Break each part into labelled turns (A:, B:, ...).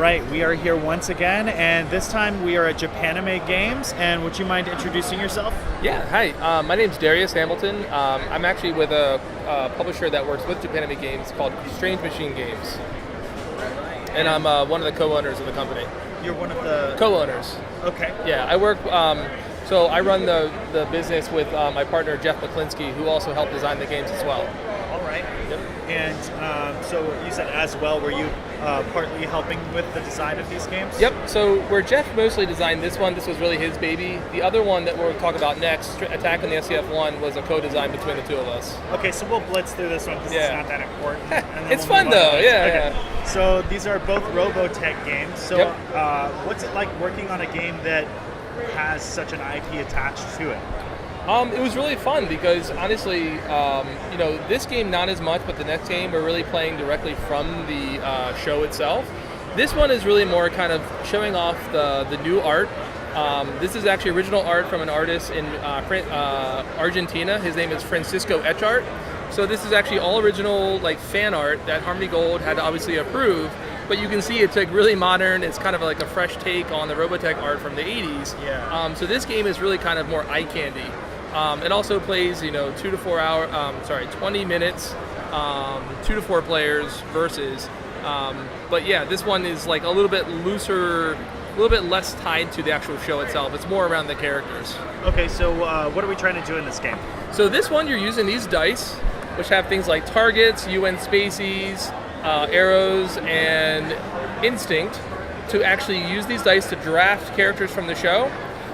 A: right, we are here once again, and this time we are at Japanime Games. And would you mind introducing yourself?
B: Yeah, hi. My name's Darius Hamilton. I'm actually with a publisher that works with Japanime Games called Strange Machine Games. And I'm one of the co-owners of the company.
A: You're one of the...
B: Co-owners.
A: Okay.
B: Yeah, I work... so I run the business with my partner, Jeff McClinsky, who also helped design the games as well.
A: All right.
B: Yep.
A: And so you said as well, were you partly helping with the design of these games?
B: Yep. So where Jeff mostly designed this one, this was really his baby. The other one that we'll talk about next, Attack on the SCF-1, was a co-design between the two of us.
A: Okay, so we'll blitz through this one because it's not that important.
B: It's fun though, yeah.
A: So these are both Robotech games. So
B: Yep.
A: What's it like working on a game that has such an IP attached to it?
B: It was really fun because honestly, this game not as much, but the next game we're really playing directly from the show itself. This one is really more kind of showing off the new art. This is actually original art from an artist in Argentina. His name is Francisco Echart. So this is actually all original like fan art that Harmony Gold had to obviously approve. But you can see it's like really modern. It's kind of like a fresh take on the Robotech art from the 80s.
A: Yeah.
B: So this game is really kind of more eye candy. It also plays, 20 minutes, 2 to 4 players versus. But yeah, this one is like a little bit looser, a little bit less tied to the actual show itself. It's more around the characters.
A: Okay, so what are we trying to do in this game?
B: So this one, you're using these dice, which have things like targets, UN spacies, arrows, and instinct, to actually use these dice to draft characters from the show.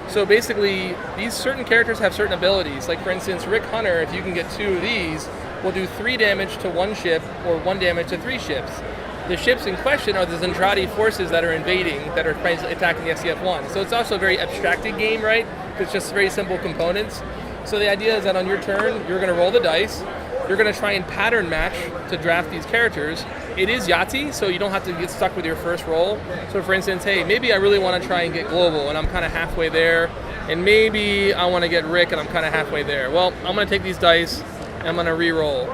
B: So basically, these certain characters have certain abilities. Like for instance, Rick Hunter, if you can get 2 of these, will do 3 damage to 1 ship or 1 damage to 3 ships. The ships in question are the Zentradi forces that are invading, that are attacking the SCF-1. So it's also a very abstracted game, right? Because it's just very simple components. So the idea is that on your turn, you're going to roll the dice. You're going to try and pattern match to draft these characters. It is Yahtzee, so you don't have to get stuck with your first roll. So for instance, hey, maybe I really want to try and get Global, and I'm kind of halfway there. And maybe I want to get Rick, and I'm kind of halfway there. Well, I'm going to take these dice, and I'm going to re-roll.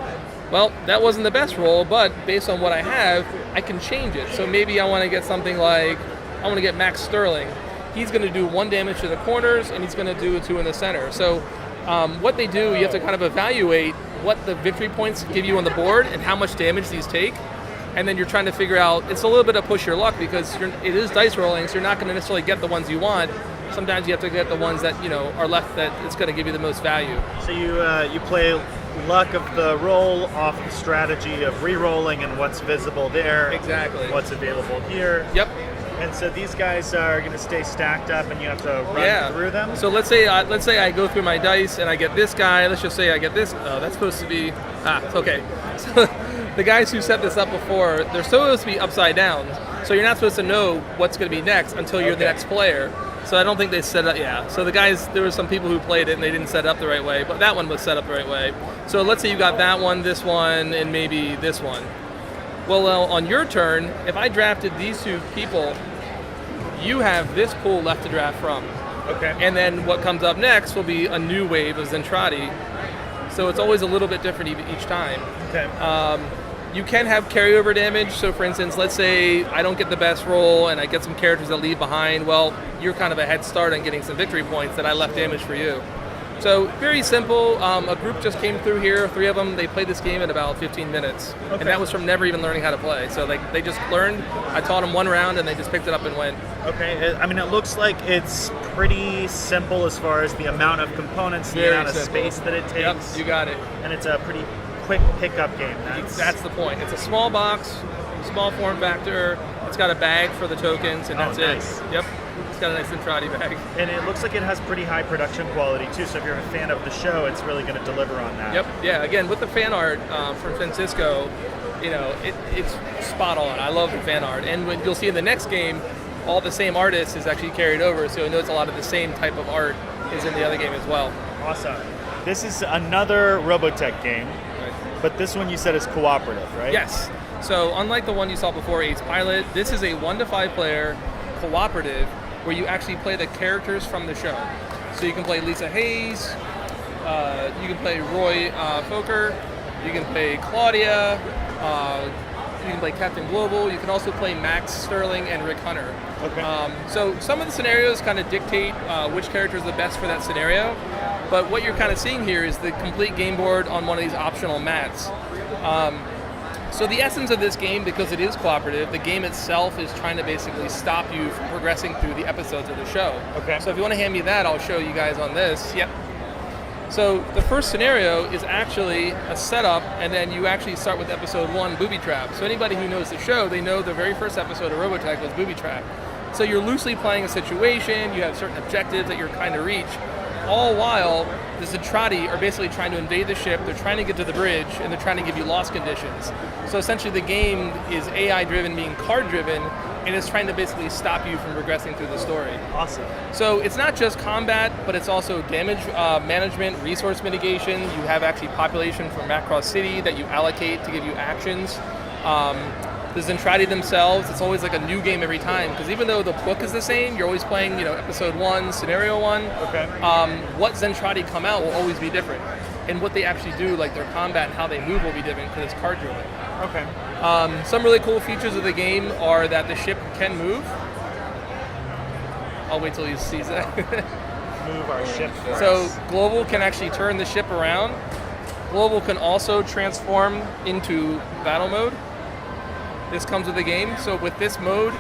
B: Well, that wasn't the best roll, but based on what I have, I can change it. So maybe I want to get something like, I want to get Max Sterling. He's going to do 1 damage to the corners, and he's going to do 2 in the center. So what they do, you have to kind of evaluate what the victory points give you on the board and how much damage these take. And then you're trying to figure out, it's a little bit of push your luck because it is dice rolling, so you're not going to necessarily get the ones you want. Sometimes you have to get the ones that are left that it's going to give you the most value.
A: So you play luck of the roll off the strategy of re-rolling and what's visible there.
B: Exactly.
A: What's available here.
B: Yep.
A: And so these guys are going to stay stacked up, and you have to run through them.
B: So let's say I go through my dice and I get this guy. Let's just say I get this. Oh, that's supposed to be okay. So the guys who set this up before, they're supposed to be upside down. So you're not supposed to know what's going to be next until you're the next player. So I don't think they set it up. Yeah. So the guys, there were some people who played it and they didn't set it up the right way, but that one was set up the right way. So let's say you got that one, this one, and maybe this one. Well, on your turn, if I drafted these 2 people, you have this pool left to draft from.
A: Okay.
B: And then what comes up next will be a new wave of Zentradi. So it's always a little bit different each time.
A: Okay.
B: You can have carryover damage. So for instance, let's say I don't get the best roll and I get some characters that leave behind. Well, you're kind of a head start on getting some victory points that I left damage for you. So very simple. A group just came through here, 3 of them. They played this game in about 15 minutes. Okay. And that was from never even learning how to play. So they just learned. I taught them 1 round and they just picked it up and went.
A: Okay. I mean, it looks like it's pretty simple as far as the amount of components, the amount of space that it takes.
B: Yep, you got it.
A: And it's a pretty quick pickup game.
B: That's the point. It's a small box, small form factor. It's got a bag for the tokens, and that's
A: nice.
B: it. Yep. It's got a nice Zentradi bag.
A: And it looks like it has pretty high production quality, too. So if you're a fan of the show, it's really going to deliver on that.
B: Yep. Yeah. Again, with the fan art from Francisco, it's spot on. I love the fan art. And when you'll see in the next game, all the same artist is actually carried over. So you'll notice a lot of the same type of art is in the other game as well.
A: Awesome. This is another Robotech game. But this one you said is cooperative, right?
B: Yes. So unlike the one you saw before, Ace Pilot, this is a 1 to 5 player cooperative where you actually play the characters from the show. So you can play Lisa Hayes, you can play Roy Fokker, you can play Claudia, You can play Captain Global. You can also play Max Sterling and Rick Hunter.
A: Okay.
B: So some of the scenarios kind of dictate which character is the best for that scenario. But what you're kind of seeing here is the complete game board on one of these optional mats. So the essence of this game, because it is cooperative, the game itself is trying to basically stop you from progressing through the episodes of the show.
A: Okay.
B: So if you want to hand me that, I'll show you guys on this. Yep. So the first scenario is actually a setup, and then you actually start with episode 1, Booby Trap. So anybody who knows the show, they know the very first episode of Robotech was Booby Trap. So you're loosely playing a situation, you have certain objectives that you're trying to reach, all while the Zentradi are basically trying to invade the ship, they're trying to get to the bridge, and they're trying to give you lost conditions. So essentially the game is AI-driven, being card-driven, and it's trying to basically stop you from progressing through the story.
A: Awesome.
B: So it's not just combat, but it's also damage management, resource mitigation. You have actually population from Macross City that you allocate to give you actions. The Zentradi themselves, it's always like a new game every time, because even though the book is the same, you're always playing, episode 1, scenario 1.
A: Okay.
B: What Zentradi come out will always be different. And what they actually do, like their combat and how they move, will be different because it's card driven.
A: Okay.
B: Some really cool features of the game are that the ship can move. I'll wait till he sees that.
A: Move our ship for
B: So
A: us.
B: Global can actually turn the ship around. Global can also transform into battle mode. This comes with the game. So with this mode,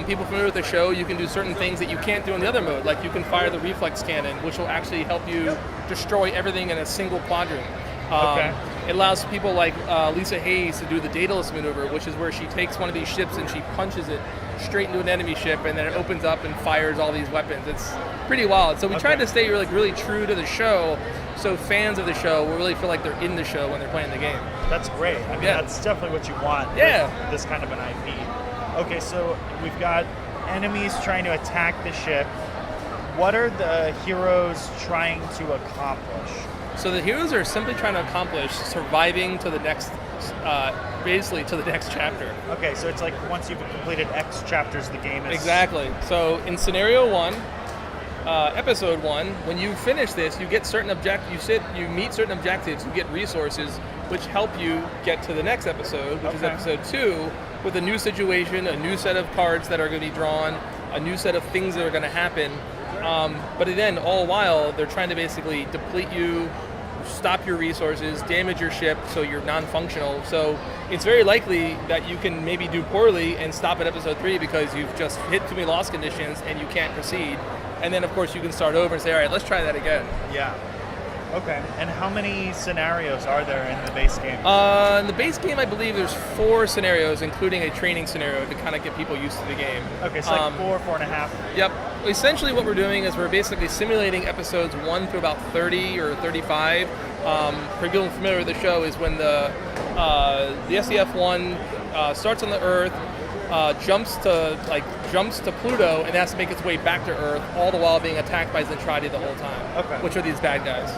B: people familiar with the show, you can do certain things that you can't do in the other mode. Like you can fire the reflex cannon, which will actually help you destroy everything in a single quadrant.
A: Okay.
B: It allows people like Lisa Hayes to do the Daedalus maneuver, which is where she takes one of these ships and she punches it straight into an enemy ship, and then it opens up and fires all these weapons. It's pretty wild. So we tried to stay really true to the show, so fans of the show will really feel like they're in the show when they're playing the game.
A: That's great. I mean, that's definitely what you want with this kind of an IP. Okay, so we've got enemies trying to attack the ship. What are the heroes trying to accomplish?
B: So the heroes are simply trying to accomplish surviving to the next, basically to the next chapter.
A: Okay, so it's like once you've completed X chapters, the game is...
B: Exactly. So in scenario 1, episode 1, when you finish this, you get certain you meet certain objectives, you get resources, which help you get to the next episode, which is episode 2, with a new situation, a new set of cards that are going to be drawn, a new set of things that are going to happen. But then, all while, they're trying to basically deplete you, stop your resources, damage your ship so you're non-functional. So it's very likely that you can maybe do poorly and stop at episode 3 because you've just hit too many loss conditions and you can't proceed. And then, of course, you can start over and say, all right, let's try that again.
A: Yeah. Okay. And how many scenarios are there in the base game?
B: In the base game, I believe there's 4 scenarios, including a training scenario to kind of get people used to the game.
A: Okay, so like 4.5.
B: Yep. Essentially what we're doing is we're basically simulating episodes 1 through about 30 or 35. For people familiar with the show, is when the SDF-1 starts on the Earth, jumps to Pluto, and has to make its way back to Earth, all the while being attacked by Zentradi the whole time.
A: Okay.
B: Which are these bad guys.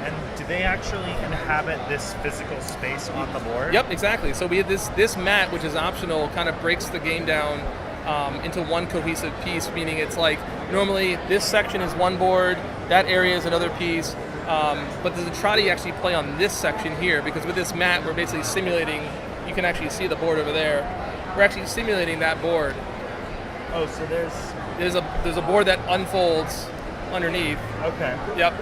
A: And do they actually inhabit this physical space on the board?
B: Yep, exactly. So we have this mat, which is optional, kind of breaks the game down into one cohesive piece, meaning it's like normally this section is one board, that area is another piece, but the Zentradi actually play on this section here, because with this mat we're basically simulating, you can actually see the board over there, we're actually simulating that board.
A: Oh, so
B: there's a board that unfolds underneath.
A: Okay.
B: Yep.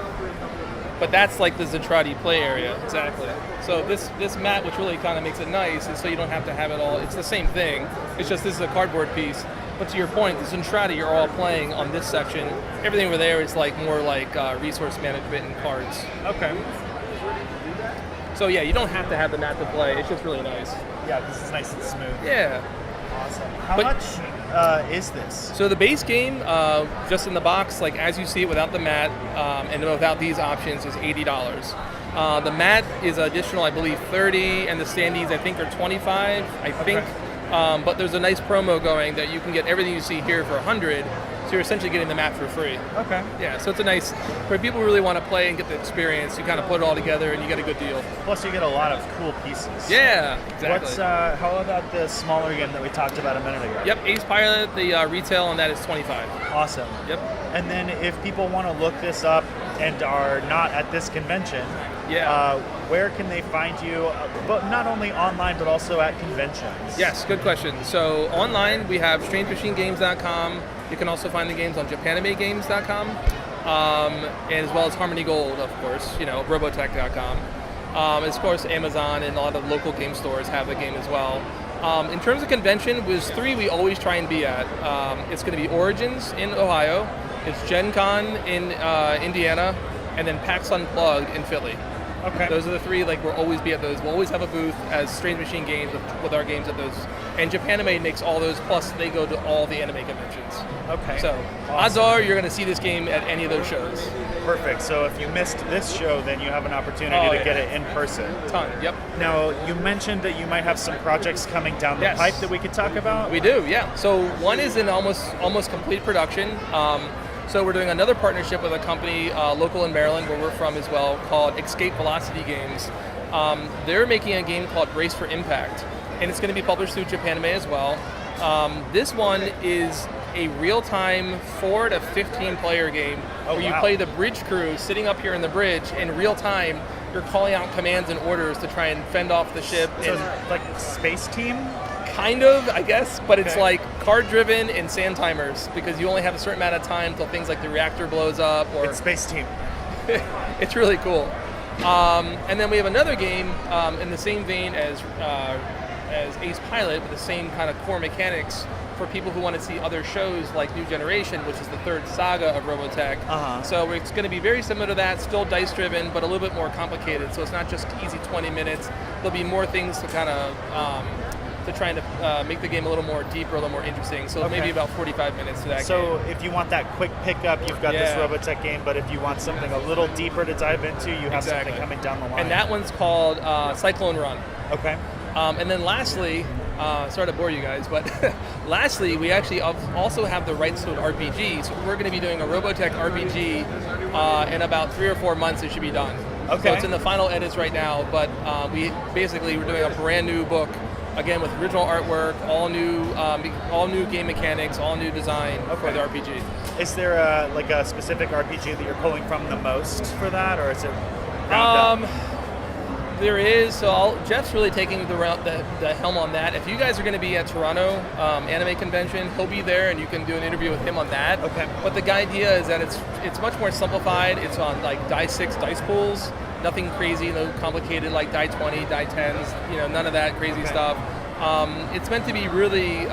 B: But that's like the Zentradi play area, exactly. So this mat, which really kind of makes it nice, is so you don't have to have it all. It's the same thing. It's just this is a cardboard piece. But to your point, the Zentradi are all playing on this section. Everything over there is like more like resource management and cards.
A: Okay.
B: So yeah, you don't have to have the mat to play. It's just really nice.
A: Yeah, this is nice and smooth.
B: Yeah.
A: Awesome. How much is this?
B: So the base game, just in the box, like as you see it without the mat and without these options, is $80. The mat is additional, I believe, $30, and the standees, I think, are $25. I think. But there's a nice promo going that you can get everything you see here for $100. So you're essentially getting the mat for free. Okay. Yeah, so it's a nice, for people who really want to play and get the experience, you kind of put it all together and you get a good deal.
A: Plus you get a lot of cool pieces.
B: Yeah, exactly.
A: How about the smaller game that we talked about a minute ago?
B: Yep, Ace Pilot, the retail on that is $25.
A: Awesome.
B: Yep.
A: And then if people want to look this up, and are not at this convention, where can they find you, but not only online, but also at conventions?
B: Yes, good question. So online, we have StrangeMachineGames.com. You can also find the games on JapanimeGames.com, and as well as Harmony Gold, of course, Robotech.com. Of course, Amazon and a lot of local game stores have the game as well. In terms of convention, there's 3 we always try and be at. It's going to be Origins in Ohio, it's Gen Con in Indiana, and then PAX Unplugged in Philly.
A: Okay.
B: Those are the 3, we'll always be at those. We'll always have a booth as Strange Machine Games with our games at those. And Japanime makes all those, plus they go to all the anime conventions.
A: Okay.
B: So, odds are you're going to see this game at any of those shows.
A: Perfect. So if you missed this show, then you have an opportunity to get it in person.
B: Ton, yep.
A: Now, you mentioned that you might have some projects coming down the pipe that we could talk about.
B: We do, yeah. So one is in almost complete production. So we're doing another partnership with a company local in Maryland, where we're from as well, called Escape Velocity Games. They're making a game called Race for Impact, and it's going to be published through Japanime as well. This one is a real-time 4 to 15 player game where you play the bridge crew sitting up here in the bridge in real time. You're calling out commands and orders to try and fend off the ship.
A: So like Space Team?
B: Kind of, I guess, but it's like card-driven and sand timers, because you only have a certain amount of time until things like the reactor blows up. Or
A: it's Space Team.
B: It's really cool. And then we have another game in the same vein as Ace Pilot, with the same kind of core mechanics for people who want to see other shows like New Generation, which is the 3rd saga of Robotech. So it's going to be very similar to that, still dice-driven, but a little bit more complicated. So it's not just easy 20 minutes. There'll be more things to kind of to trying to make the game a little more deeper, a little more interesting. So maybe about 45 minutes to that game.
A: So if you want that quick pickup, you've got this Robotech game, but if you want something a little deeper to dive into, you have something coming down the line.
B: And that one's called Cyclone Run.
A: Okay.
B: And then lastly, sorry to bore you guys, but lastly, we actually also have the rights to an RPG. So we're going to be doing a Robotech RPG in about 3 or 4 months. It should be done.
A: Okay.
B: So it's in the final edits right now, but we're doing a brand new book, again with original artwork, all new game mechanics, all new design for the RPG.
A: Is there a specific RPG that you're pulling from the most for that, or is it round up?
B: There is. So Jeff's really taking the helm on that. If you guys are going to be at Toronto Anime Convention, he'll be there, and you can do an interview with him on that.
A: Okay.
B: But the idea is that it's much more simplified. It's on die 6 dice pools. Nothing crazy, no complicated like die 20, die 10s. None of that crazy stuff. It's meant to be really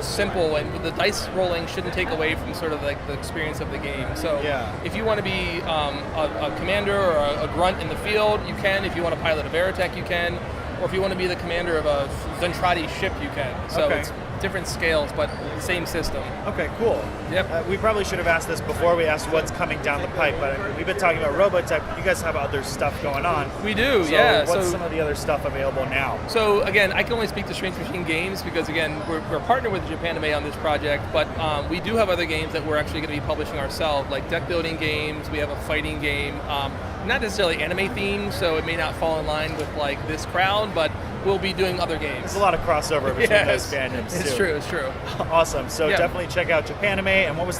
B: simple, and the dice rolling shouldn't take away from sort of the experience of the game. So if you want to be a commander or a grunt in the field, you can. If you want to pilot a Veritech, you can. Or if you want to be the commander of a Zentradi ship, you can. So it's different scales, but same system. Okay, cool. Yep.
A: We probably should have asked this before we asked what's coming down the pipe, but we've been talking about Robotech. You guys have other stuff going on.
B: We do,
A: so what's some of the other stuff available now?
B: So again, I can only speak to Strange Machine Games because again, we're partnered with Japanime on this project, but we do have other games that we're actually going to be publishing ourselves, like deck building games. We have a fighting game, not necessarily anime themed, so it may not fall in line with like this crowd, but we'll be doing other games.
A: There's a lot of crossover between those fandoms too.
B: It's true.
A: Awesome. So definitely check out Japanime. And what was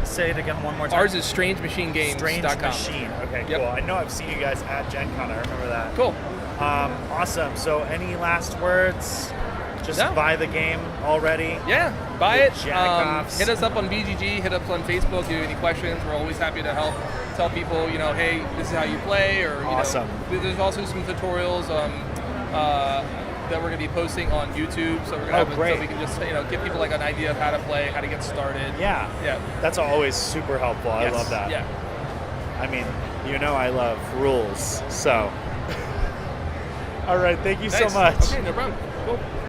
A: say it again one more time?
B: Ours is StrangeMachineGames.com.
A: Strange Machine. Okay, cool. I know I've seen you guys at Gen Con. I remember that.
B: Cool.
A: Awesome. So any last words? Just buy the game already.
B: Yeah, buy it.
A: Jack-offs.
B: Hit us up on BGG. Hit us on Facebook. If you have any questions, we're always happy to help. Tell people, hey, this is how you play, or there's also some tutorials that we're going to be posting on YouTube. So we're going to so we can just give people like an idea of how to play, how to get started.
A: Yeah. That's always super helpful. I love that.
B: Yeah.
A: I mean, I love rules. So. All right. Thank you so much.
B: Okay, no problem. Cool.